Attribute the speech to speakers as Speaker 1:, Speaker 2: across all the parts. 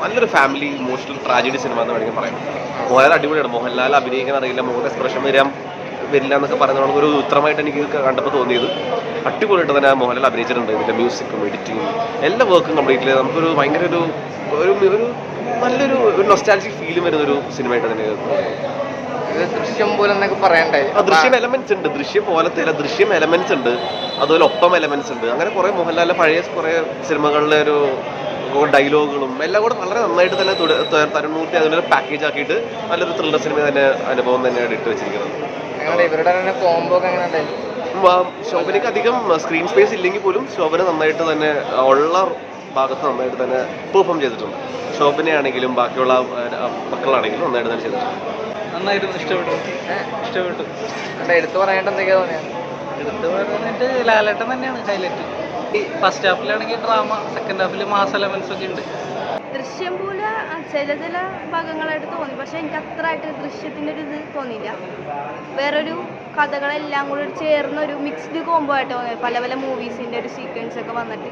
Speaker 1: നല്ലൊരു family emotional tragedy cinema എന്ന് വേണമെങ്കിൽ പറയാം. വളരെ അടിപൊളിയാണ്. മോഹൻലാൽ അഭിനയിക്കാൻ അറിയില്ല, മുഖത്ത് എക്സ്പ്രഷൻ വരില്ല എന്നൊക്കെ പറയുന്ന ഒരു ഉത്തരമായിട്ട് എനിക്ക് കണ്ടപ്പോൾ തോന്നിയത്. അടിപൊളിയായിട്ട് തന്നെ മോഹൻലാൽ അഭിനയിച്ചിട്ടുണ്ട്. ഇതിൻ്റെ മ്യൂസിക്കും എഡിറ്റിങ്ങും എല്ലാ വർക്കും കംപ്ലീറ്റ്ലി നമുക്കൊരു ഭയങ്കര ഒരു നല്ലൊരു നൊസ്റ്റാൾജിക് ഫീലും വരുന്നൊരു സിനിമയായിട്ട് തന്നെ
Speaker 2: ദൃശ്യം പോലെ എന്നൊക്കെ പറയണ്ടേ.
Speaker 1: ദൃശ്യം എലമെന്റ്സ് ഉണ്ട്, ദൃശ്യം പോലത്തെ ദൃശ്യം എലമെന്റ്സ് ഉണ്ട്, അതുപോലെ ഒപ്പം എലമെന്റ്സ് ഉണ്ട്. അങ്ങനെ കുറെ മോഹൻലാലിന്റെ പഴയ കുറെ സിനിമകളിലെ ഒരു ഡയലോഗുകളും എല്ലാം കൂടെ വളരെ നന്നായിട്ട് തന്നെ തരുൺമൂർത്തി അതിനൊരു പാക്കേജ് ആക്കിയിട്ട് നല്ലൊരു ത്രില്ലർ സിനിമ തന്നെ അനുഭവം തന്നെയാണ് ഇട്ട് വെച്ചിരിക്കുന്നത്.
Speaker 2: ഇവരുടെ കോംബോ
Speaker 1: ശോഭനയ്ക്ക് അധികം സ്ക്രീൻ സ്പേസ് ഇല്ലെങ്കിൽ പോലും ശോഭന നന്നായിട്ട് തന്നെ ഉള്ള ഭാഗത്ത് നന്നായിട്ട് തന്നെ പെർഫോം ചെയ്തിട്ടുണ്ട്. ശോഭനയാണെങ്കിലും ബാക്കിയുള്ള മക്കളാണെങ്കിലും നന്നായിട്ട് തന്നെ ചെയ്തിട്ടുണ്ട്.
Speaker 3: നന്നായിരുന്നു, ഇഷ്ടപ്പെട്ടു.
Speaker 2: എടുത്തു പറയേണ്ട എന്തൊക്കെയാ തോന്നിയത്?
Speaker 3: എടുത്ത് പറഞ്ഞിട്ട് ലാലേട്ടൻ തന്നെയാണ് ഹൈലൈറ്റ്. ഫസ്റ്റ് ഹാഫിലാണെങ്കിൽ ഡ്രാമ, സെക്കൻഡ് ഹാഫിൽ മാസ് എലമെന്റ്സ് ഒക്കെ ഉണ്ട്.
Speaker 4: ദൃശ്യം പോലെ ചില ഭാഗങ്ങളായിട്ട് തോന്നി, പക്ഷെ എനിക്ക് അത്രയായിട്ട് ദൃശ്യത്തിൻ്റെ ഒരു ഇത് തോന്നിയില്ല. വേറൊരു കഥകളെല്ലാം കൂടി ചേർന്നൊരു മിക്സ്ഡ് കോംബോ ആയിട്ട് തോന്നിയത്. പല പല മൂവീസിൻ്റെ ഒരു സീക്വൻസ് ഒക്കെ വന്നിട്ട്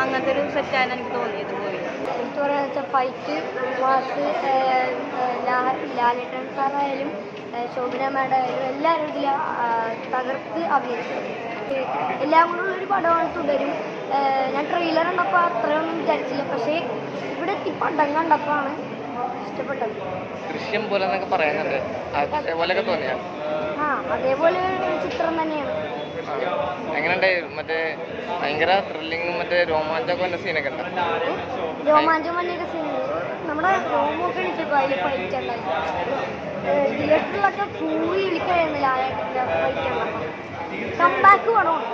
Speaker 4: അങ്ങനത്തെ ഒരു സെറ്റാണ് എനിക്ക് തോന്നിയത്. മൂവി
Speaker 5: എനിക്ക് പറയാന്ന് വെച്ചാൽ ഫൈറ്റ്, മാസ്, ലാലേട്ടൻ സാറായാലും ശോഭന മാഡായാലും എല്ലാവരും ഇതിൽ തകർത്ത് അഭിനയിച്ചിട്ടുണ്ട്. എല്ലാം കൊണ്ടുള്ള ഒരു പടമാണ് തുടരും. ഞാൻ ട്രെയിലർ കണ്ടപ്പോൾ അത്രയൊന്നും വിചാരിച്ചില്ല, പക്ഷേ ഇവിടെ എത്തി പടം കണ്ടപ്പോഴാണ് ഇഷ്ടപ്പെട്ടത്.
Speaker 2: ദൃശ്യം പോലെ എന്നൊക്കെ പറയുന്നുണ്ട്, അതേപോലെയൊക്കെ തോന്നിയാ?
Speaker 5: അതേപോലെ ചിത്രം തന്നെയാണ്.
Speaker 2: എങ്ങനെയുണ്ടായി? മറ്റേ ഭയങ്കര ത്രില്ലിങ്ങും മറ്റേ രോമാഞ്ചമൊക്കെ വന്ന സീനൊക്കെ ഉണ്ട്.
Speaker 5: രോമാഞ്ചം വന്നൊക്കെ സീനുണ്ട്. നമ്മുടെ റോമൊക്കെ എണീറ്റപ്പോൾ അതിൽ ഫൈറ്റ് ഉണ്ടായി. തിയേറ്ററിലൊക്കെ കൂടി വിളിക്കായിരുന്നു ലാലേട്ടൻ്റെ ഫൈറ്റ് ഉള്ളപ്പോൾ. കംബാക്ക് പടമാണ്.